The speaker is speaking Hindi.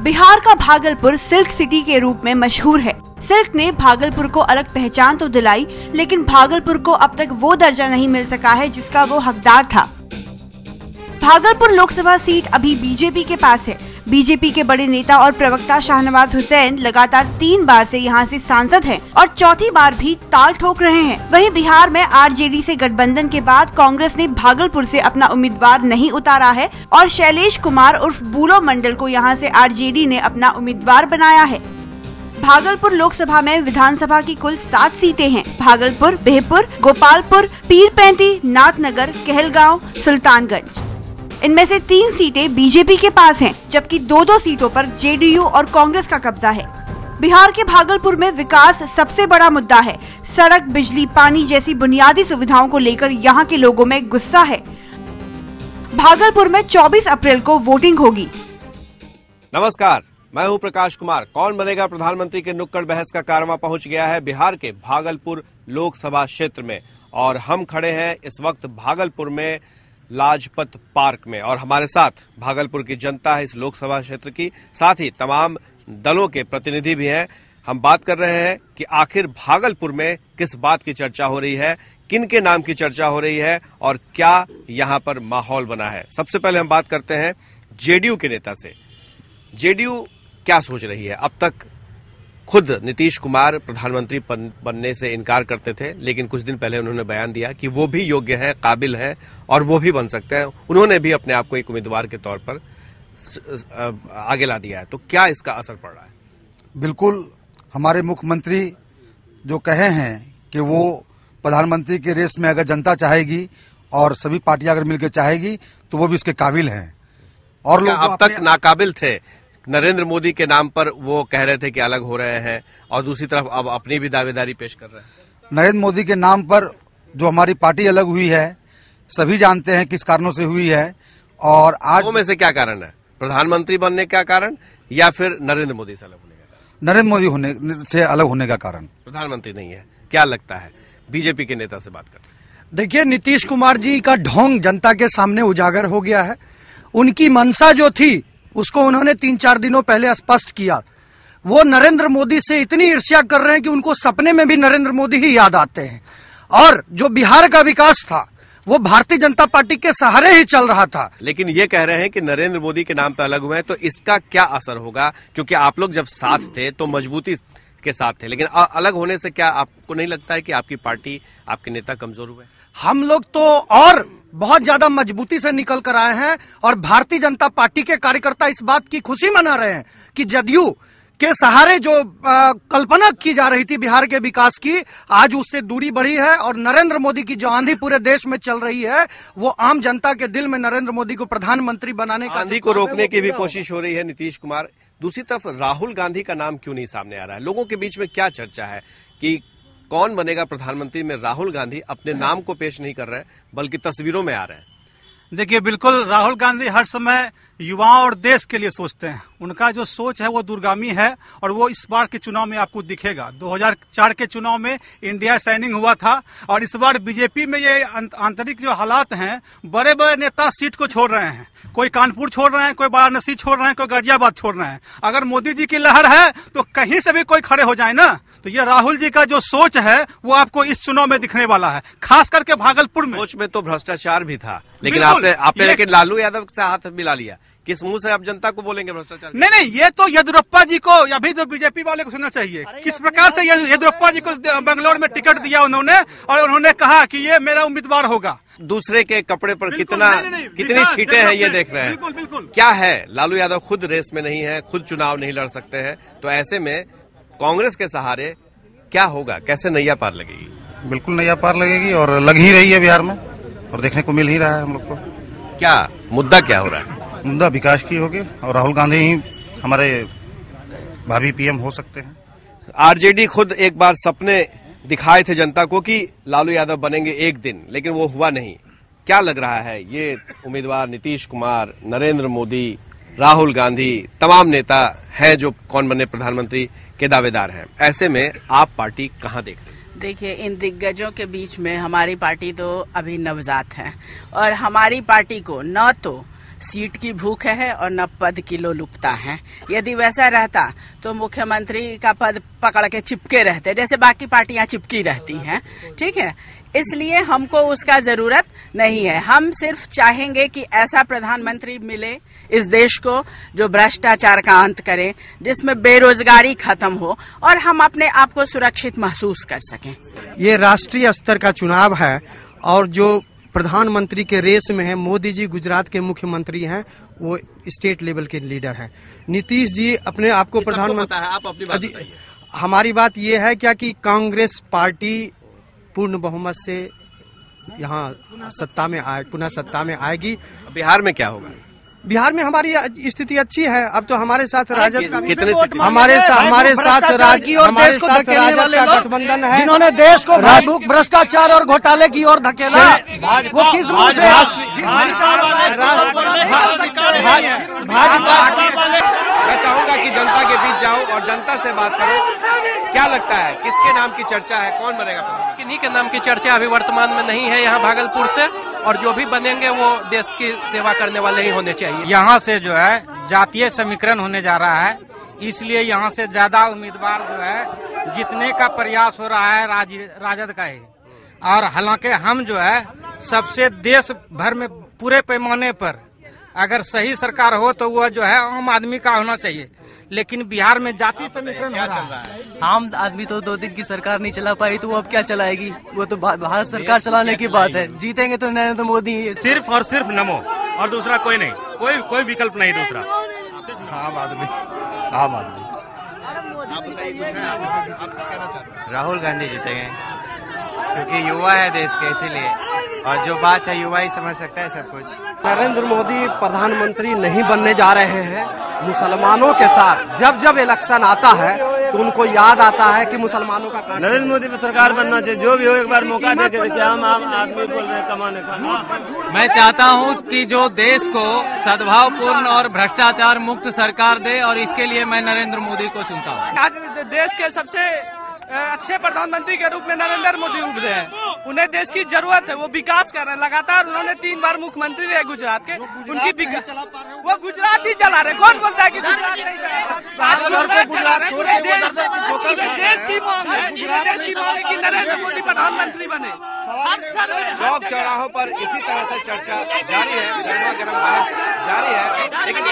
बिहार का भागलपुर सिल्क सिटी के रूप में मशहूर है। सिल्क ने भागलपुर को अलग पहचान तो दिलाई, लेकिन भागलपुर को अब तक वो दर्जा नहीं मिल सका है जिसका वो हकदार था। भागलपुर लोकसभा सीट अभी बीजेपी के पास है। बीजेपी के बड़े नेता और प्रवक्ता शाहनवाज हुसैन लगातार 3 बार से यहां से सांसद हैं और चौथी बार भी ताल ठोक रहे हैं। वहीं बिहार में आरजेडी से गठबंधन के बाद कांग्रेस ने भागलपुर से अपना उम्मीदवार नहीं उतारा है और शैलेश कुमार उर्फ बुलो मंडल को यहां से आरजेडी ने अपना उम्मीदवार बनाया है। भागलपुर लोकसभा में विधानसभा की कुल 7 सीटें हैं। भागलपुर, बिहपुर, गोपालपुर, पीरपैंती, नाथनगर, कहलगांव, सुल्तानगंज। इनमें से 3 सीटें बीजेपी के पास हैं, जबकि 2-2 सीटों पर जेडीयू और कांग्रेस का कब्जा है। बिहार के भागलपुर में विकास सबसे बड़ा मुद्दा है। सड़क, बिजली, पानी जैसी बुनियादी सुविधाओं को लेकर यहाँ के लोगों में गुस्सा है। भागलपुर में 24 अप्रैल को वोटिंग होगी। नमस्कार, मैं हूं प्रकाश कुमार। कौन बनेगा प्रधानमंत्री के नुक्कड़ बहस का कारवां पहुंच गया है बिहार के भागलपुर लोकसभा क्षेत्र में और हम खड़े हैं इस वक्त भागलपुर में लाजपत पार्क में और हमारे साथ भागलपुर की जनता है इस लोकसभा क्षेत्र की, साथ ही तमाम दलों के प्रतिनिधि भी हैं। हम बात कर रहे हैं कि आखिर भागलपुर में किस बात की चर्चा हो रही है, किन के नाम की चर्चा हो रही है और क्या यहां पर माहौल बना है। सबसे पहले हम बात करते हैं जेडीयू के नेता से। जेडीयू क्या सोच रही है? अब तक खुद नीतीश कुमार प्रधानमंत्री बनने से इनकार करते थे, लेकिन कुछ दिन पहले उन्होंने बयान दिया कि वो भी योग्य हैं, काबिल हैं और वो भी बन सकते हैं। उन्होंने भी अपने आप को एक उम्मीदवार के तौर पर आगे ला दिया है। तो क्या इसका असर पड़ रहा है? बिल्कुल, हमारे मुख्यमंत्री जो कहे हैं कि वो प्रधानमंत्री के रेस में अगर जनता चाहेगी और सभी पार्टियां अगर मिलकर चाहेगी तो वो भी इसके काबिल हैं। और लोग अब तक नाकाबिल थे। नरेंद्र मोदी के नाम पर वो कह रहे थे कि अलग हो रहे हैं और दूसरी तरफ अब अपनी भी दावेदारी पेश कर रहे हैं। नरेंद्र मोदी के नाम पर जो हमारी पार्टी अलग हुई है, सभी जानते हैं किस कारणों से हुई है। और आज में से क्या कारण है? प्रधानमंत्री बनने का कारण या फिर नरेंद्र मोदी से अलग होने का कारण? नरेंद्र मोदी होने से अलग होने का कारण। प्रधानमंत्री नहीं है। क्या लगता है? बीजेपी के नेता से बात करते हैं। देखिए, नीतीश कुमार जी का ढोंग जनता के सामने उजागर हो गया है। उनकी मंशा जो थी उसको उन्होंने 3-4 दिनों पहले स्पष्ट किया। वो नरेंद्र मोदी से इतनी ईर्ष्या कर रहे हैं कि उनको सपने में भी नरेंद्र मोदी ही याद आते हैं। और जो बिहार का विकास था वो भारतीय जनता पार्टी के सहारे ही चल रहा था। लेकिन ये कह रहे हैं कि नरेंद्र मोदी के नाम पर अलग हुए हैं, तो इसका क्या असर होगा? क्योंकि आप लोग जब साथ थे तो मजबूती के साथ थे, लेकिन अलग होने से क्या आपको नहीं लगता है कि आपकी पार्टी, आपके नेता कमजोर हुए? हम लोग तो और बहुत ज्यादा मजबूती से निकल कर आए हैं और भारतीय जनता पार्टी के कार्यकर्ता इस बात की खुशी मना रहे हैं कि जदयू के सहारे जो कल्पना की जा रही थी बिहार के विकास की, आज उससे दूरी बढ़ी है और नरेंद्र मोदी की जो आंधी पूरे देश में चल रही है वो आम जनता के दिल में नरेंद्र मोदी को प्रधानमंत्री बनाने का आंधी को रोकने की भी कोशिश हो रही है नीतीश कुमार। दूसरी तरफ राहुल गांधी का नाम क्यों नहीं सामने आ रहा है? लोगों के बीच में क्या चर्चा है कि कौन बनेगा प्रधानमंत्री में राहुल गांधी अपने नाम को पेश नहीं कर रहे हैं बल्कि तस्वीरों में आ रहे हैं? देखिए, बिल्कुल राहुल गांधी हर समय युवाओं और देश के लिए सोचते हैं। उनका जो सोच है वो दूरगामी है और वो इस बार के चुनाव में आपको दिखेगा। 2004 के चुनाव में इंडिया साइनिंग हुआ था और इस बार बीजेपी में ये आंतरिक जो हालात हैं, बड़े बड़े नेता सीट को छोड़ रहे हैं। कोई कानपुर छोड़ रहे हैं, कोई वाराणसी छोड़ रहे हैं, कोई गाजियाबाद छोड़ रहे हैं। अगर मोदी जी की लहर है तो कहीं से भी कोई खड़े हो जाए ना, तो ये राहुल जी का जो सोच है वो आपको इस चुनाव में दिखने वाला है, खास करके भागलपुर में। सोच में तो भ्रष्टाचार भी था, लेकिन आपने लेकिन लालू यादव से हाथ मिला लिया। किस मुंह से आप जनता को बोलेंगे भ्रष्टाचार? नहीं, ये तो येदियुरप्पा जी को या भी तो बीजेपी वाले को सुनना चाहिए। किस प्रकार से येदियुरप्पा जी को बेंगलोर में टिकट दिया उन्होंने और उन्होंने कहा कि ये मेरा उम्मीदवार होगा। दूसरे के कपड़े पर कितनी छींटे हैं ये देख रहे हैं। बिल्कुल। क्या है, लालू यादव खुद रेस में नहीं है, खुद चुनाव नहीं लड़ सकते हैं, तो ऐसे में कांग्रेस के सहारे क्या होगा? कैसे नैया पार लगेगी? बिल्कुल नैया पार लगेगी और लग ही रही है बिहार में और देखने को मिल ही रहा है हम लोग को। क्या मुद्दा क्या हो रहा है? मुद्दा विकास की होगी और राहुल गांधी ही हमारे भावी पीएम हो सकते हैं। आरजेडी खुद एक बार सपने दिखाए थे जनता को कि लालू यादव बनेंगे एक दिन, लेकिन वो हुआ नहीं। क्या लग रहा है, ये उम्मीदवार नीतीश कुमार, नरेंद्र मोदी, राहुल गांधी, तमाम नेता हैं जो कौन बने प्रधानमंत्री के दावेदार हैं, ऐसे में आप पार्टी कहां देखते हैं? देखिए, इन दिग्गजों के बीच में हमारी पार्टी तो अभी नवजात है और हमारी पार्टी को न तो सीट की भूख है और न पद की लोलुपता है। यदि वैसा रहता तो मुख्यमंत्री का पद पकड़ के चिपके रहते, जैसे बाकी पार्टियां चिपकी रहती हैं। ठीक है, इसलिए हमको उसका जरूरत नहीं है। हम सिर्फ चाहेंगे कि ऐसा प्रधानमंत्री मिले इस देश को जो भ्रष्टाचार का अंत करे, जिसमें बेरोजगारी खत्म हो और हम अपने आप को सुरक्षित महसूस कर सकें। ये राष्ट्रीय स्तर का चुनाव है और जो प्रधानमंत्री के रेस में है, मोदी जी गुजरात के मुख्यमंत्री हैं, वो स्टेट लेवल के लीडर हैं। नीतीश जी अपने आप को प्रधानमंत्री, हमारी बात ये है क्या कि कांग्रेस पार्टी पूर्ण बहुमत से यहाँ सत्ता में पुनः सत्ता में आएगी। बिहार में क्या होगा? बिहार में हमारी स्थिति अच्छी है। अब तो हमारे साथ राजद का कितने हमारे साथ गठबंधन है, जिन्होंने देश को भ्रष्टाचार और घोटाले की ओर धकेला, वो किस मुंह से? मैं चाहूंगा कि जनता के बीच जाऊं और जनता से बात करूं। क्या लगता है किसके नाम की चर्चा है, कौन बनेगा? किन्हीं के नाम की चर्चा अभी वर्तमान में नहीं है यहाँ भागलपुर से, और जो भी बनेंगे वो देश की सेवा करने वाले ही होने चाहिए। यहाँ से जो है जातीय समीकरण होने जा रहा है, इसलिए यहाँ से ज्यादा उम्मीदवार जो है जीतने का प्रयास हो रहा है राजद का ही। और हालांकि हम जो है सबसे देश भर में पूरे पैमाने पर अगर सही सरकार हो तो वह जो है आम आदमी का होना चाहिए, लेकिन बिहार में जाति समीकरण हो रहा है। आम आदमी तो 2 दिन की सरकार नहीं चला पाई, तो वो अब क्या चलाएगी? वो तो भारत सरकार चलाने की बात है। जीतेंगे तो नरेंद्र मोदी, सिर्फ और सिर्फ नमो, और दूसरा कोई नहीं, कोई विकल्प नहीं दूसरा। आम आदमी। राहुल गांधी जीतेंगे क्योंकि युवा है देश के, इसीलिए। और जो बात है युवा ही समझ सकता है सब कुछ। नरेंद्र मोदी प्रधानमंत्री नहीं बनने जा रहे हैं। मुसलमानों के साथ जब जब इलेक्शन आता है तो उनको याद आता है कि मुसलमानों का नरेंद्र मोदी पे सरकार बनना चाहिए, जो भी हो एक बार मौका दे के देखिए। हम आम आदमी बोल रहे हैं कमाने का। मैं चाहता हूँ कि जो देश को सद्भावपूर्ण और भ्रष्टाचार मुक्त सरकार दे, और इसके लिए मैं नरेंद्र मोदी को चुनता हूँ। आज देश के सबसे अच्छे प्रधानमंत्री के रूप में नरेंद्र मोदी उभरे हैं। उन्हें देश की जरूरत है, वो विकास कर रहे हैं लगातार। उन्होंने 3 बार मुख्यमंत्री रहे गुजरात के, उनकी वो गुजरात ही चला रहे। कौन बोलता है कि गुजरात नहीं चला रहे? देश की मांग है, देश की मांग है कि नरेंद्र मोदी प्रधानमंत्री बने। चौक चौराहों पर इसी तरह से चर्चा जारी है, गर्मा गर्म बहस जारी है। लेकिन